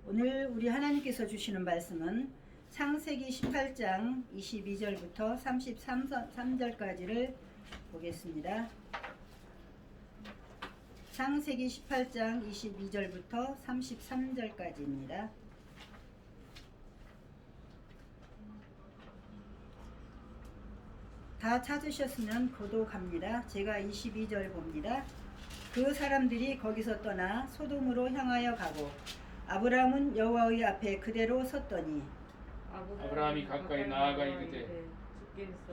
오늘 우리 하나님께서 주시는 말씀은 창세기 18장 22절부터 33절까지를 보겠습니다. 창세기 18장 22절부터 33절까지입니다. 다 찾으셨으면 고독합니다. 제가 22절 봅니다. 그 사람들이 거기서 떠나 소돔으로 향하여 가고 아브라함은 여호와의 앞에 그대로 섰더니 아브라함이 가까이 나아가 이르되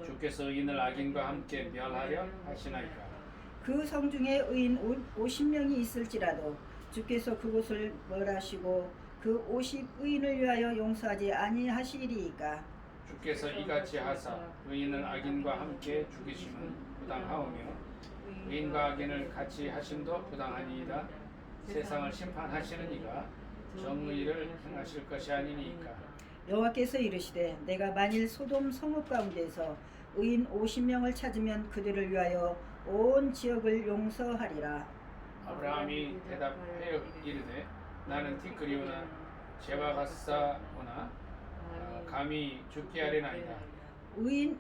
주께서 이는 악인과 함께 멸하려 하시나이까. 그 성중에 의인 50명이 있을지라도 주께서 그곳을 멸하시고 그 50의인을 위하여 용서하지 아니하시리이까. 주께서 이같이 하사 의인을 악인과 함께 죽이심은 부당하오며 의인과 악인을 같이 하심도 부당하니이다. 세상을 심판하시는 이가 정의를 행하실 것이 아니니까. 여호와께서 이르시되 내가 만일 소돔 성읍 가운데서 의인 50명을 찾으면 그들을 위하여 온 지역을 용서하리라. 아브라함이 대답하여 이르되 나는 티끌이오나 재와 같사오나 감히 죽게 하려나이다. 의인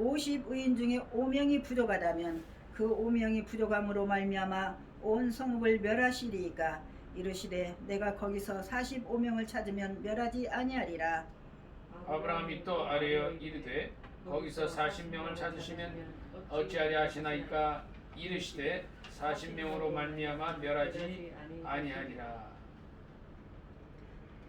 50의인 중에 5명이 부족하다면 그 5명이 부족함으로 말미암아 온 성읍을 멸하시리이까. 이르시되 내가 거기서 45명을 찾으면 멸하지 아니하리라. 아브라함이 또 아뢰어 이르되 거기서 40명을 찾으시면 어찌하려 하시나이까. 이르시되 40명으로 말미암아 멸하지 아니하리라.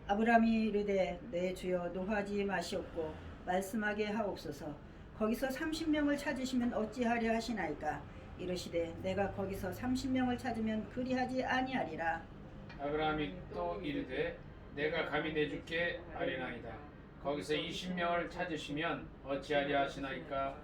아브라함이 이르되 내 주여 노하지 마시옵고 말씀하게 하옵소서. 거기서 30명을 찾으시면 어찌하려 하시나이까. 이르시되 내가 거기서 30명을 찾으면 그리하지 아니하리라. 아브라함이 또 이르되 내가 감히 내주께 아뢰나이다. 거기서 20명을 찾으시면 어찌하려 하시나이까.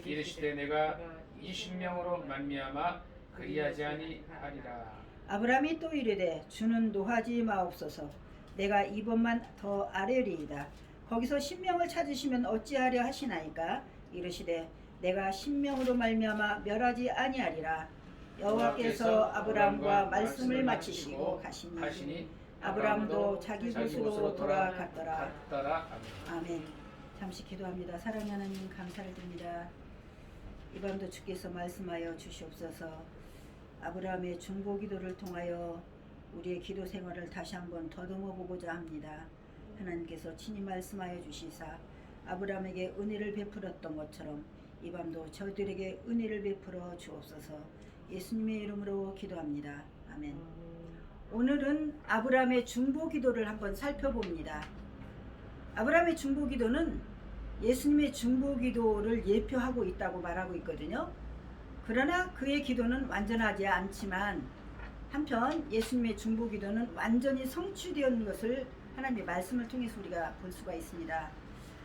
이르시되 내가 20명으로 말미암아 그리하지 아니하리라. 아브라함이 또 이르되 주는 노하지 마옵소서. 내가 이번만 더 아뢰리이다. 거기서 10명을 찾으시면 어찌하려 하시나이까. 이르시되 내가 10명으로 말미암아 멸하지 아니하리라. 여호와께서 아브라함과 말씀을 마치시고 가시니 아브라함도 자기 곳으로 돌아갔더라. 아멘. 잠시 기도합니다. 사랑하는 하나님 감사를 드립니다. 이 밤도 주께서 말씀하여 주시옵소서. 아브라함의 중보 기도를 통하여 우리의 기도 생활을 다시 한번 더듬어 보고자 합니다. 하나님께서 친히 말씀하여 주시사 아브라함에게 은혜를 베풀었던 것처럼 이 밤도 저희들에게 은혜를 베풀어 주옵소서. 예수님의 이름으로 기도합니다. 아멘. 오늘은 아브라함의 중보 기도를 한번 살펴봅니다. 아브라함의 중보 기도는 예수님의 중보 기도를 예표하고 있다고 말하고 있거든요. 그러나 그의 기도는 완전하지 않지만 한편 예수님의 중보 기도는 완전히 성취되었는 것을 하나님의 말씀을 통해서 우리가 볼 수가 있습니다.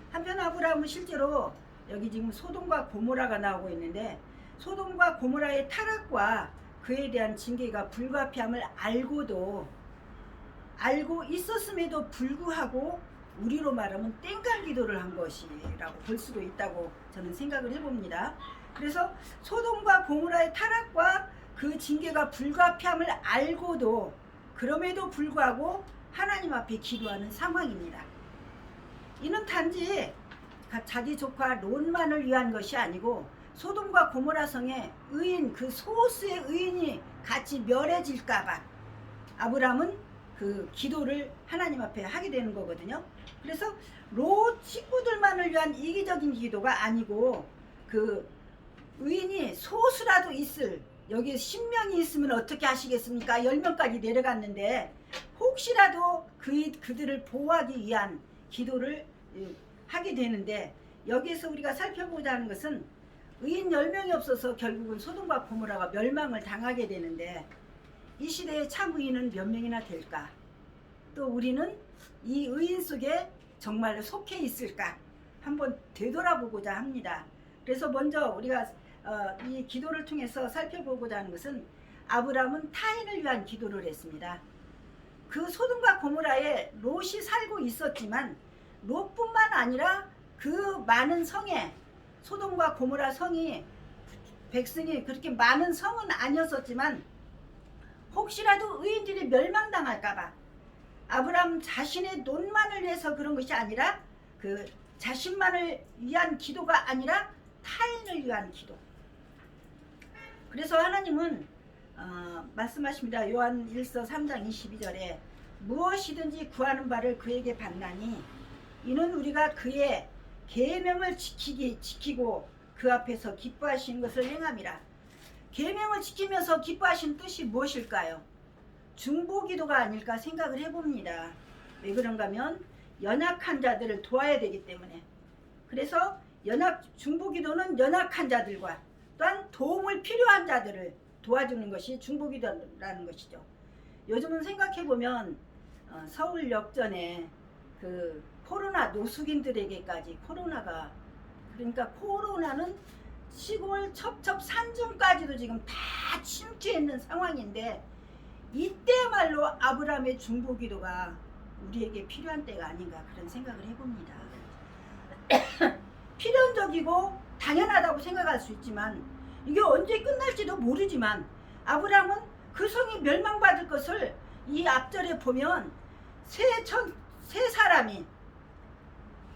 한편 아브라함은 실제로 여기 지금 소돔과 고모라가 나오고 있는데 소돔과 고모라의 타락과 그에 대한 징계가 불가피함을 알고 있었음에도 불구하고 우리로 말하면 땡깡 기도를 한 것이라고 볼 수도 있다고 저는 생각을 해봅니다. 그래서 소돔과 고모라의 타락과 그 징계가 불가피함을 알고도 그럼에도 불구하고 하나님 앞에 기도하는 상황입니다. 이는 단지 자기 조카 롯만을 위한 것이 아니고 소돔과 고모라 성의 의인, 그 소수의 의인이 같이 멸해질까봐 아브라함은 그 기도를 하나님 앞에 하게 되는 거거든요. 그래서 롯 식구들만을 위한 이기적인 기도가 아니고 그 의인이 소수라도 있을, 여기 10명이 있으면 어떻게 하시겠습니까? 10명까지 내려갔는데 혹시라도 그들을 보호하기 위한 기도를 하게 되는데, 여기에서 우리가 살펴보자 하는 것은 의인 10명이 없어서 결국은 소돔과 고모라가 멸망을 당하게 되는데, 이 시대의 참 의인은 몇 명이나 될까? 또 우리는 이 의인 속에 정말로 속해 있을까? 한번 되돌아보고자 합니다. 그래서 먼저 우리가 이 기도를 통해서 살펴보고자 하는 것은 아브라함은 타인을 위한 기도를 했습니다. 그 소돔과 고모라에 롯이 살고 있었지만 롯뿐만 아니라 그 많은 성에, 소돔과 고모라 성이 백성이 그렇게 많은 성은 아니었었지만 혹시라도 의인들이 멸망당할까봐 아브라함 자신의 논만을 위해서 그런 것이 아니라 그 자신만을 위한 기도가 아니라 타인을 위한 기도. 그래서 하나님은 말씀하십니다. 요한 1서 3장 22절에 무엇이든지 구하는 바를 그에게 받나니 이는 우리가 그의 계명을 지키고 그 앞에서 기뻐하시는 것을 행함이라. 계명을 지키면서 기뻐하시는 뜻이 무엇일까요? 중보기도가 아닐까 생각을 해봅니다. 왜 그런가 하면 연약한 자들을 도와야 되기 때문에. 그래서 중보기도는 연약한 자들과 또한 도움을 필요한 자들을 도와주는 것이 중보기도라는 것이죠. 요즘은 생각해보면 서울 역전에 그 코로나 노숙인들에게까지 코로나가, 그러니까 코로나는 시골 첩첩 산중까지도 지금 다 침투해 있는 상황인데 이때야말로 아브라함의 중보기도가 우리에게 필요한 때가 아닌가 그런 생각을 해봅니다. 필연적이고 당연하다고 생각할 수 있지만 이게 언제 끝날지도 모르지만 아브라함은 그 성이 멸망받을 것을 이 앞절에 보면 세 사람이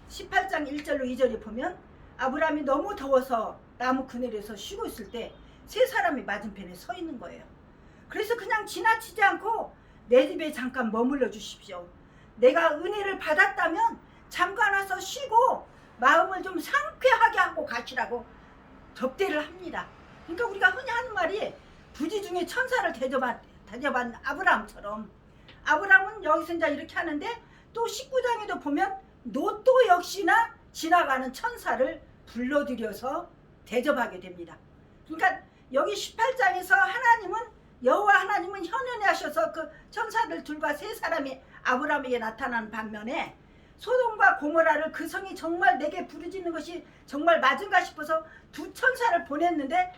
18장 1절로 2절에 보면 아브라함이 너무 더워서 나무 그늘에서 쉬고 있을 때 세 사람이 맞은편에 서 있는 거예요. 그래서 그냥 지나치지 않고 내 집에 잠깐 머물러 주십시오. 내가 은혜를 받았다면 잠깐 와서 쉬고 마음을 좀 상쾌하게 하고 가시라고 접대를 합니다. 그러니까 우리가 흔히 하는 말이 부지 중에 천사를 대접한 아브라함처럼 아브라함은 여기서 이제 이렇게 하는데 또 19장에도 보면 롯도 역시나 지나가는 천사를 불러들여서 대접하게 됩니다. 그러니까 여기 18장에서 여호와 하나님은 현현해 하셔서 그 천사들 둘과 세 사람이 아브라함에게 나타나는 반면에 소돔과 고모라를 그 성이 정말 내게 부르짖는 것이 정말 맞은가 싶어서 두 천사를 보냈는데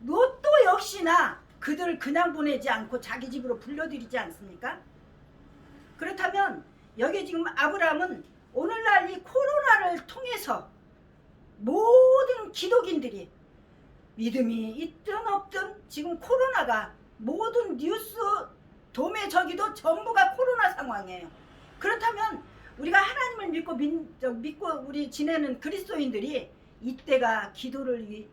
롯도 역시나 그들을 그냥 보내지 않고 자기 집으로 불러들이지 않습니까? 그렇다면 여기 지금 아브라함은 오늘날 이 코로나를 통해서 모든 기독인들이 믿음이 있든 없든 지금 코로나가 모든 뉴스 도매 저기도 전부가 코로나 상황이에요. 그렇다면 우리가 하나님을 믿고 우리 지내는 그리스도인들이 이때가 기도를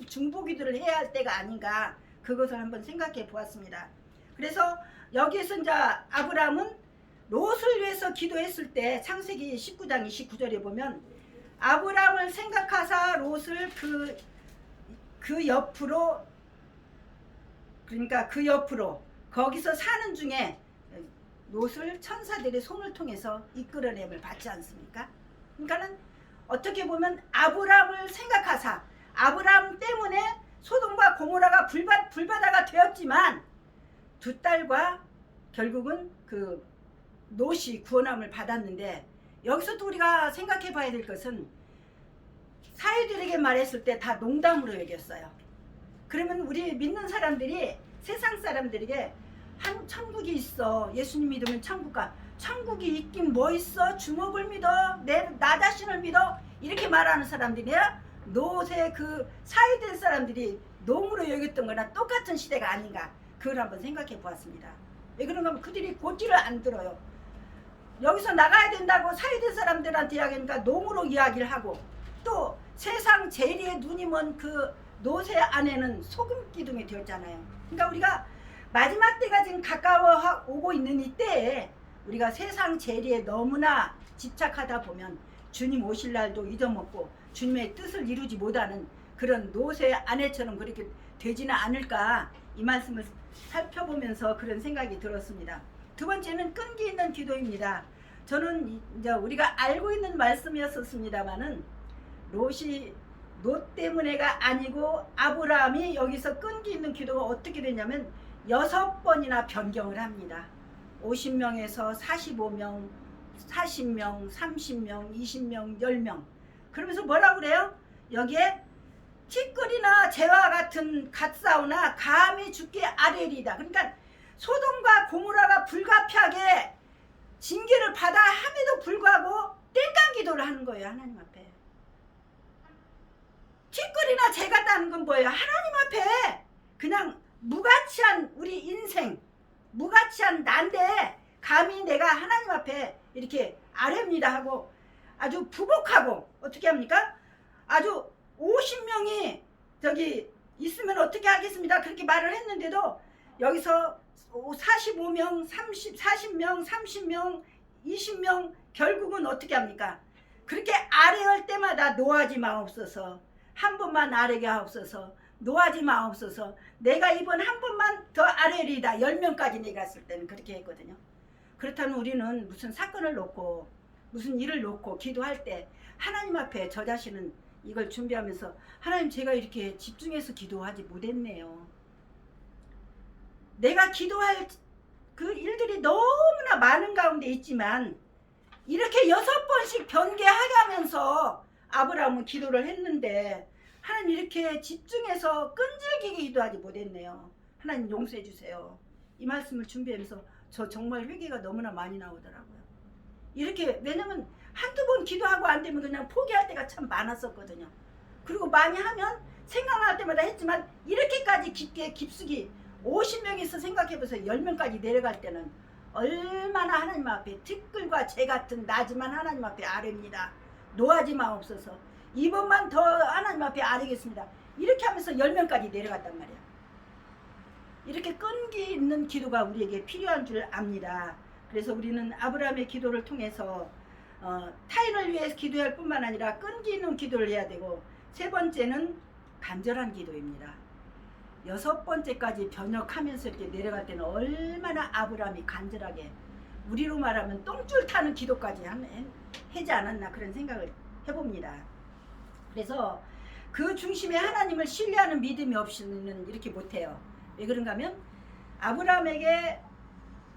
중보기도를 해야 할 때가 아닌가 그것을 한번 생각해 보았습니다. 그래서 여기에서 이제 아브라함은 롯을 위해서 기도했을 때 창세기 19장 29절에 보면 아브라함을 생각하사 롯을 그 옆으로, 그러니까 그 옆으로 거기서 사는 중에 롯을 천사들의 손을 통해서 이끌어냄을 받지 않습니까? 그러니까는 어떻게 보면 아브라함을 생각하사 아브라함 때문에 소돔과 고모라가 불바다가 되었지만 두 딸과 결국은 그 롯이 구원함을 받았는데 여기서 또 우리가 생각해 봐야 될 것은 사회들에게 말했을 때 다 농담으로 여겼어요. 그러면 우리 믿는 사람들이 세상 사람들에게 한 천국이 있어. 예수님 믿으면 천국가. 천국이 있긴 뭐 있어? 주먹을 믿어. 나 자신을 믿어. 이렇게 말하는 사람들이야. 롯의 그 사회된 사람들이 농으로 여겼던 거나 똑같은 시대가 아닌가. 그걸 한번 생각해 보았습니다. 왜 그런가 하면 그들이 고지를 안 들어요. 여기서 나가야 된다고 사회된 사람들한테 이야기하니까 농으로 이야기를 하고 또 세상 재리의 눈이 먼 그 롯의 아내는 소금 기둥이 되었잖아요. 그러니까 우리가 마지막 때가 지금 가까워 오고 있는 이때에 우리가 세상 재리에 너무나 집착하다 보면 주님 오실 날도 잊어먹고 주님의 뜻을 이루지 못하는 그런 롯의 아내처럼 그렇게 되지는 않을까 이 말씀을 살펴보면서 그런 생각이 들었습니다. 두 번째는 끈기 있는 기도입니다. 저는 이제 우리가 알고 있는 말씀이었습니다만은 롯 때문에가 아니고 아브라함이 여기서 끈기 있는 기도가 어떻게 되냐면 6번이나 변경을 합니다. 50명에서 45명, 40명, 30명, 20명, 10명. 그러면서 뭐라고 그래요? 여기에 티끌이나 재와 같은 갓사오나 감히 죽게 아뢰리이다. 그러니까 소돔과 고모라가 불가피하게 징계를 받아 함에도 불구하고 땡깡 기도를 하는 거예요. 하나님 앞에. 티끌이나 재 같다는 건 뭐예요? 하나님 앞에 그냥 무가치한 우리 인생, 무가치한 난데 감히 내가 하나님 앞에 이렇게 아뢰입니다 하고 아주 부복하고 어떻게 합니까? 아주 50명이 저기 있으면 어떻게 하겠습니다. 그렇게 말을 했는데도 여기서 45명, 40명, 30명, 20명 결국은 어떻게 합니까? 그렇게 아뢰할 때마다 노하지 마옵소서. 한 번만 아뢰게 하옵소서. 노하지 마옵소서. 내가 이번 한 번만 더 아뢰리이다. 10명까지 내갔을 때는 그렇게 했거든요. 그렇다면 우리는 무슨 사건을 놓고 무슨 일을 놓고 기도할 때 하나님 앞에 저 자신은 이걸 준비하면서 하나님 제가 이렇게 집중해서 기도하지 못했네요. 내가 기도할 그 일들이 너무나 많은 가운데 있지만 이렇게 6번씩 변개하면서 아브라함은 기도를 했는데 하나님 이렇게 집중해서 끈질기게 기도하지 못했네요. 하나님 용서해 주세요. 이 말씀을 준비하면서 저 정말 회개가 너무나 많이 나오더라고요. 이렇게 왜냐면 한두 번 기도하고 안 되면 그냥 포기할 때가 참 많았었거든요. 그리고 많이 하면 생각날 때마다 했지만 이렇게까지 깊게 깊숙이 50명에서 생각해보세요. 10명까지 내려갈 때는 얼마나 하나님 앞에 티끌과 재 같은 나지만 하나님 앞에 아뢰입니다. 노하지 마옵소서. 이번만 더 하나님 앞에 아뢰겠습니다. 이렇게 하면서 10명까지 내려갔단 말이야. 이렇게 끈기 있는 기도가 우리에게 필요한 줄 압니다. 그래서 우리는 아브라함의 기도를 통해서 타인을 위해서 기도할 뿐만 아니라 끈기 있는 기도를 해야 되고, 세 번째는 간절한 기도입니다. 6번째까지 변혁하면서 이렇게 내려갈 때는 얼마나 아브라함이 간절하게, 우리로 말하면 똥줄 타는 기도까지 하지 않았나 그런 생각을 해봅니다. 그래서 그 중심에 하나님을 신뢰하는 믿음이 없이는 이렇게 못해요. 왜 그런가 하면 아브라함에게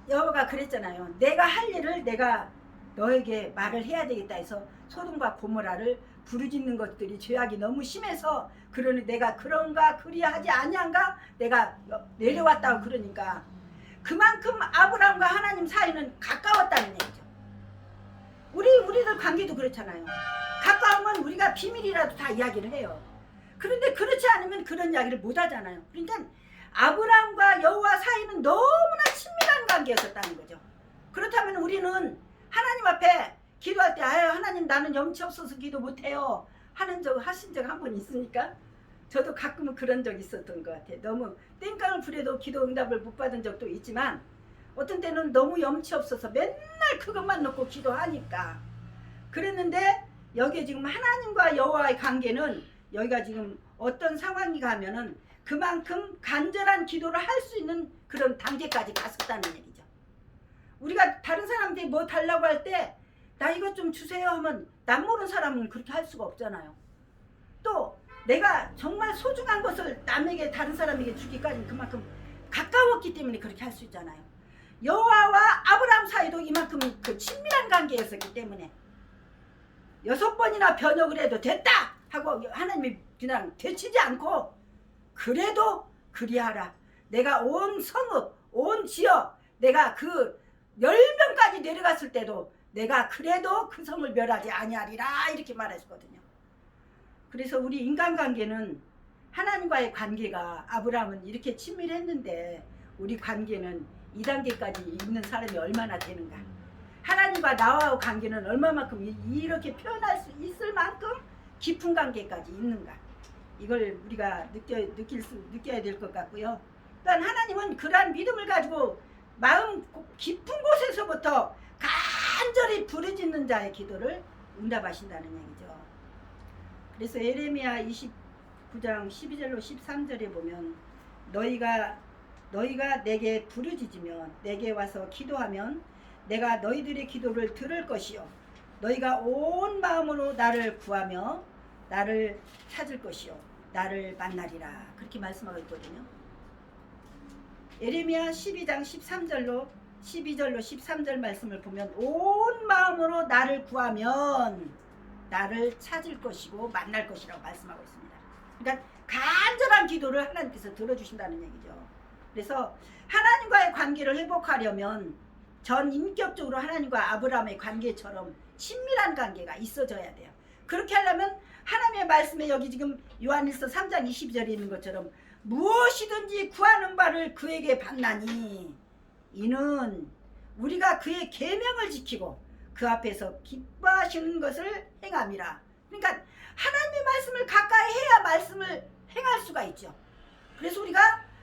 여호와가 그랬잖아요. 내가 할 일을 내가 너에게 말을 해야 되겠다 해서 소돔과 고모라를 부르짖는 것들이 죄악이 너무 심해서 그러니 내가 그런가 그리하지 아니한가 내가 내려왔다고 그러니까 그만큼 아브라함과 하나님 사이는 가까웠다는 얘기죠. 우리들 관계도 그렇잖아요. 가까우면 우리가 비밀이라도 다 이야기를 해요. 그런데 그렇지 않으면 그런 이야기를 못 하잖아요. 그러니까 아브라함과 여호와 사이는 너무나 친밀한 관계였었다는 거죠. 그렇다면 우리는 하나님 앞에 기도할 때 아유 하나님 나는 염치 없어서 기도 못해요 하신 적 한 번 있으니까 저도 가끔은 그런 적 있었던 것 같아요. 너무 땡깡을 부려도 기도 응답을 못 받은 적도 있지만 어떤 때는 너무 염치 없어서 맨날 그것만 놓고 기도하니까 그랬는데 여기에 지금 하나님과 여호와의 관계는 여기가 지금 어떤 상황이 가면은 그만큼 간절한 기도를 할 수 있는 그런 단계까지 갔었다는 얘기죠. 우리가 다른 사람들이 뭐 달라고 할 때 나 이것 좀 주세요 하면 남 모르는 사람은 그렇게 할 수가 없잖아요. 또 내가 정말 소중한 것을 남에게 다른 사람에게 주기까지 그만큼 가까웠기 때문에 그렇게 할 수 있잖아요. 여호와와 아브라함 사이도 이만큼 그 친밀한 관계였었기 때문에 6번이나 변혁을 해도 됐다 하고 하나님이 그냥 되치지 않고 그래도 그리하라. 내가 온 성읍, 온 지역, 내가 그 10명까지 내려갔을 때도 내가 그래도 그 성을 멸하지 아니하리라 이렇게 말했거든요. 그래서 우리 인간관계는 하나님과의 관계가 아브라함은 이렇게 친밀했는데 우리 관계는 2단계까지 있는 사람이 얼마나 되는가. 하나님과 나와의 관계는 얼마만큼 이렇게 표현할 수 있을 만큼 깊은 관계까지 있는가. 이걸 우리가 느껴야 될 것 같고요. 또한 하나님은 그러한 믿음을 가지고 마음 깊은 곳에서부터 간절히 부르짖는 자의 기도를 응답하신다는 얘기죠. 그래서 예레미야 29장 12절로 13절에 보면 너희가 내게 부르짖으면 내게 와서 기도하면 내가 너희들의 기도를 들을 것이요 너희가 온 마음으로 나를 구하며 나를 찾을 것이요 나를 만나리라 그렇게 말씀하고 있거든요. 예레미야 12장 12절로 13절 말씀을 보면 온 마음으로 나를 구하면 나를 찾을 것이고 만날 것이라고 말씀하고 있습니다. 그러니까 간절한 기도를 하나님께서 들어주신다는 얘기죠. 그래서 하나님과의 관계를 회복하려면 전 인격적으로 하나님과 아브라함의 관계처럼 친밀한 관계가 있어져야 돼요. 그렇게 하려면 하나님의 말씀에 여기 지금 요한일서 3장 22절에 있는 것처럼 무엇이든지 구하는 바를 그에게 받나니 이는 우리가 그의 계명을 지키고 그 앞에서 기뻐하시는 것을 행함이라. 그러니까 하나님의 말씀을 가까이 해야 말씀을 행할 수가 있죠. 그래서 우리가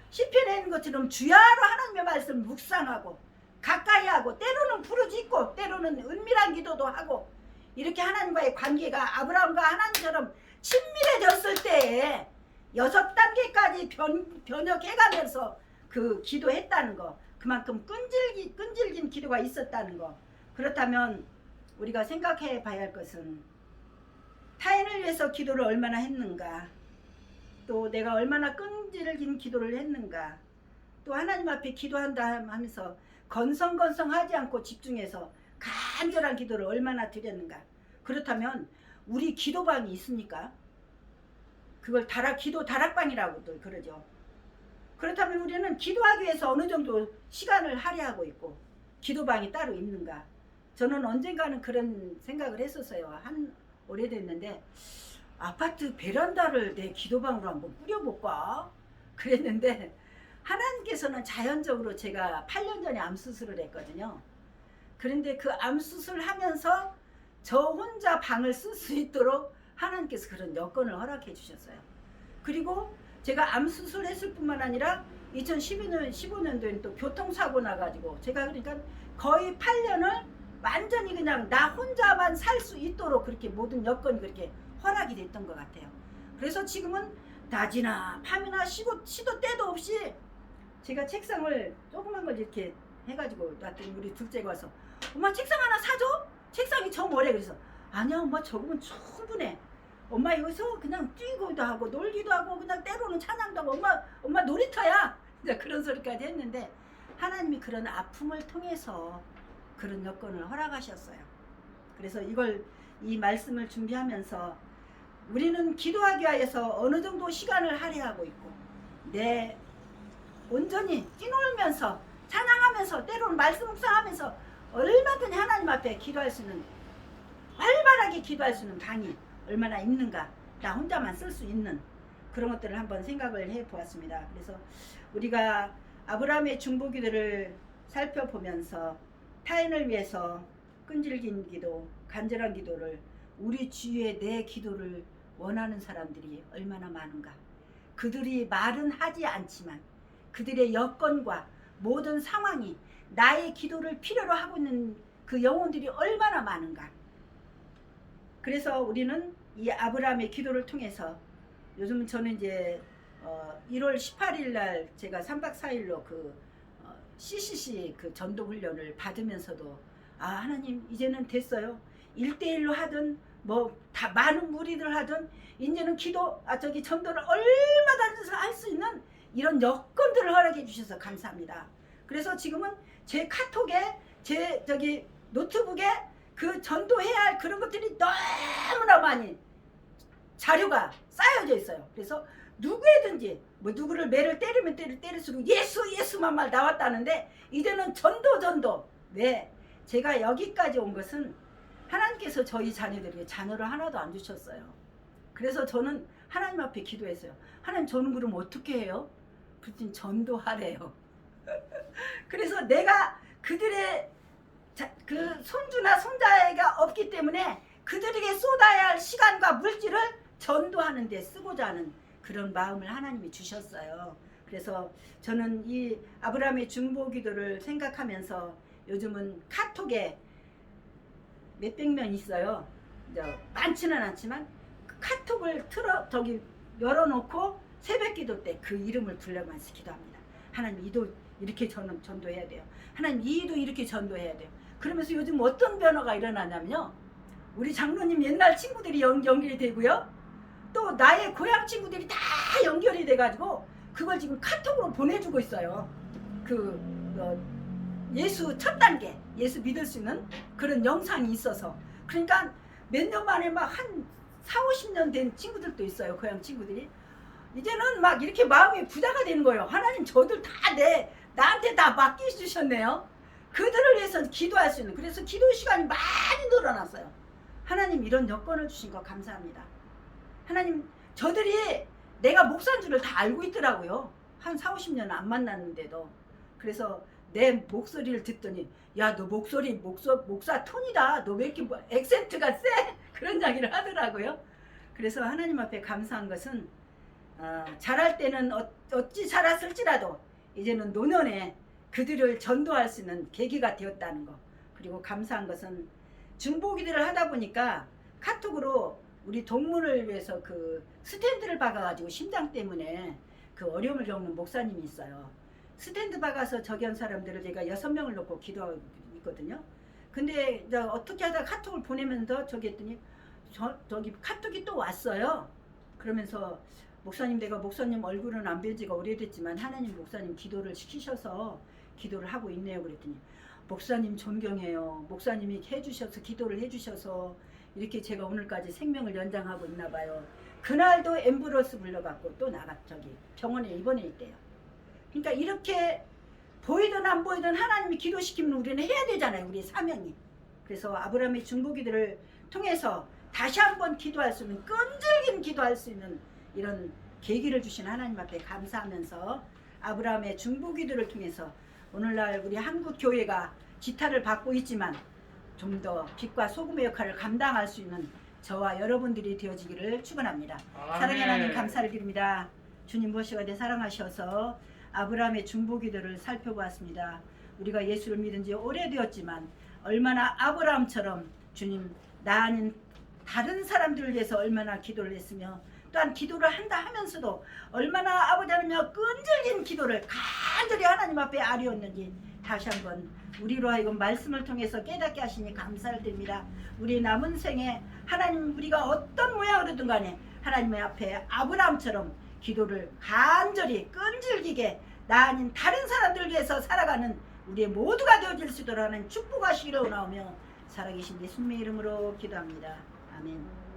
시편에 있는 것처럼 주야로 하나님의 말씀을 묵상하고 가까이 하고 때로는 부르짖고 때로는 은밀한 기도도 하고 이렇게 하나님과의 관계가 아브라함과 하나님처럼 친밀해졌을 때에 6단계까지 변혁해가면서 그 기도했다는 거, 그만큼 끈질긴 기도가 있었다는 거. 그렇다면 우리가 생각해 봐야 할 것은 타인을 위해서 기도를 얼마나 했는가, 또 내가 얼마나 끈질긴 기도를 했는가, 또 하나님 앞에 기도한다 하면서 건성건성하지 않고 집중해서 간절한 기도를 얼마나 드렸는가. 그렇다면 우리 기도방이 있습니까? 그걸 기도 다락방이라고도 그러죠. 그렇다면 우리는 기도하기 위해서 어느 정도 시간을 할애하고 있고 기도방이 따로 있는가. 저는 언젠가는 그런 생각을 했었어요. 오래됐는데 아파트 베란다를 내 기도방으로 한번 꾸려볼까 그랬는데, 하나님께서는 자연적으로 제가 8년 전에 암 수술을 했거든요. 그런데 그 암 수술하면서 저 혼자 방을 쓸 수 있도록 하나님께서 그런 여건을 허락해 주셨어요. 그리고 제가 암 수술했을 뿐만 아니라 2015년도에는 또 교통사고 나가지고 제가 그러니까 거의 8년을 완전히 그냥 나 혼자만 살 수 있도록 그렇게 모든 여건이 그렇게 허락이 됐던 것 같아요. 그래서 지금은 낮이나 밤이나 시도 때도 없이 제가 책상을 조그만 걸 이렇게 해가지고 놨더니 우리 둘째가 와서 엄마 책상 하나 사줘? 책상이 저 뭐래? 그래서 아니야 엄마 저거면 충분해. 엄마 여기서 그냥 뛰기도 하고 놀기도 하고 그냥 때로는 찬양도 하고 엄마 놀이터야. 이제 그런 소리까지 했는데 하나님이 그런 아픔을 통해서 그런 여건을 허락하셨어요. 그래서 이 말씀을 준비하면서 우리는 기도하기 위해서 어느 정도 시간을 할애하고 있고 온전히 뛰놀면서 찬양하면서 때로는 말씀 묵상하면서 얼마든지 하나님 앞에 기도할 수 있는, 활발하게 기도할 수 있는 방이 얼마나 있는가, 나 혼자만 쓸 수 있는 그런 것들을 한번 생각을 해보았습니다. 그래서 우리가 아브라함의 중보기도를 살펴보면서 타인을 위해서 끈질긴 기도, 간절한 기도를, 우리 주위에 내 기도를 원하는 사람들이 얼마나 많은가. 그들이 말은 하지 않지만 그들의 여건과 모든 상황이 나의 기도를 필요로 하고 있는 그 영혼들이 얼마나 많은가. 그래서 우리는 이 아브라함의 기도를 통해서, 요즘 저는 이제 1월 18일 날 제가 3박 4일로 그 CCC 그 전도 훈련을 받으면서도 하나님 이제는 됐어요. 1대1로 하든 뭐 다 많은 무리들 하든 이제는 전도를 얼마든지 할 수 있는 이런 여건들을 허락해 주셔서 감사합니다. 그래서 지금은 제 카톡에 제 노트북에 그 전도해야 할 그런 것들이 너무나 많이 자료가 쌓여져 있어요. 그래서 누구에든지 누구를 매를 때리면 때릴수록 예수만 말 나왔다는데 이제는 전도. 왜? 제가 여기까지 온 것은 하나님께서 저희 자녀들에게 자녀를 하나도 안 주셨어요. 그래서 저는 하나님 앞에 기도했어요. 하나님 저는 그럼 어떻게 해요? 그랬더니 전도하래요. 그래서 내가 그들의 그 손주나 손자가 없기 때문에 그들에게 쏟아야 할 시간과 물질을 전도하는 데 쓰고자 하는 그런 마음을 하나님이 주셨어요. 그래서 저는 이 아브라함의 중보기도를 생각하면서 요즘은 카톡에 몇백 명 있어요. 많지는 않지만 그 카톡을 열어놓고 새벽기도 때 그 이름을 불러면서 기도합니다. 하나님 이도 이렇게 전도해야 돼요. 하나님 이도 이렇게 전도해야 돼요. 그러면서 요즘 어떤 변화가 일어나냐면요, 우리 장로님 옛날 친구들이 연결이 되고요, 또 나의 고향 친구들이 다 연결이 돼가지고 그걸 지금 카톡으로 보내주고 있어요. 예수 첫 단계, 예수 믿을 수 있는 그런 영상이 있어서. 그러니까 몇 년 만에 막 한 40-50년 된 친구들도 있어요. 고향 친구들이. 이제는 막 이렇게 마음이 부자가 되는 거예요. 하나님 저들 다 나한테 다 맡겨주셨네요. 그들을 위해서 기도할 수 있는, 그래서 기도 시간이 많이 늘어났어요. 하나님 이런 여건을 주신 거 감사합니다. 하나님 저들이 내가 목사인 줄을 다 알고 있더라고요. 한 40-50년 안 만났는데도. 그래서 내 목소리를 듣더니 야 너 목소리 목사 톤이다. 너 왜 이렇게 뭐 액센트가 세? 그런 이야기를 하더라고요. 그래서 하나님 앞에 감사한 것은 잘할 때는 어찌 잘했을지라도 이제는 노년에 그들을 전도할 수 있는 계기가 되었다는 거. 그리고 감사한 것은 중보기도를 하다 보니까 카톡으로 우리 동물을 위해서 그 스탠드를 박아가지고 심장 때문에 그 어려움을 겪는 목사님이 있어요. 스탠드 박아서 저기 한 사람들을 제가 6명을 놓고 기도하고 있거든요. 근데 이제 어떻게 하다가 카톡을 보내면서 저기 했더니 저기 카톡이 또 왔어요. 그러면서 목사님 내가 목사님 얼굴은 안 뵌 지가 오래됐지만 하나님 목사님 기도를 시키셔서 기도를 하고 있네요. 그랬더니 목사님 존경해요. 목사님이 해주셔서 기도를 해주셔서 이렇게 제가 오늘까지 생명을 연장하고 있나 봐요. 그날도 앰뷸런스 불러갖고 또 저기 병원에 입원해 있대요. 그러니까 이렇게 보이든 안 보이든 하나님이 기도시키면 우리는 해야 되잖아요. 우리의 사명이. 그래서 아브라함의 중보기도를 통해서 다시 한번 기도할 수 있는 끈질긴 기도할 수 있는 이런 계기를 주신 하나님 앞에 감사하면서 아브라함의 중보기도를 통해서 오늘날 우리 한국 교회가 지탄을 받고 있지만 좀 더 빛과 소금의 역할을 감당할 수 있는 저와 여러분들이 되어지기를 축원합니다. 사랑의 하나님 감사를 드립니다. 주님 무엇이가되 사랑하셔서 아브라함의 중보기도를 살펴보았습니다. 우리가 예수를 믿은 지 오래되었지만 얼마나 아브라함처럼 주님 나 아닌 다른 사람들을 위해서 얼마나 기도를 했으며 또한 기도를 한다 하면서도 얼마나 아버지 하나님과 끈질긴 기도를 간절히 하나님 앞에 아뢰었는지 다시 한번 우리로 하여금 말씀을 통해서 깨닫게 하시니 감사를 드립니다. 우리 남은 생에 하나님 우리가 어떤 모양으로든 간에 하나님의 앞에 아브라함처럼 기도를 간절히 끈질기게 나 아닌 다른 사람들을 위해서 살아가는 우리의 모두가 되어질 수 있도록 하는 축복하시기를 원하오며 살아계신 예수님의 이름으로 기도합니다. 아멘.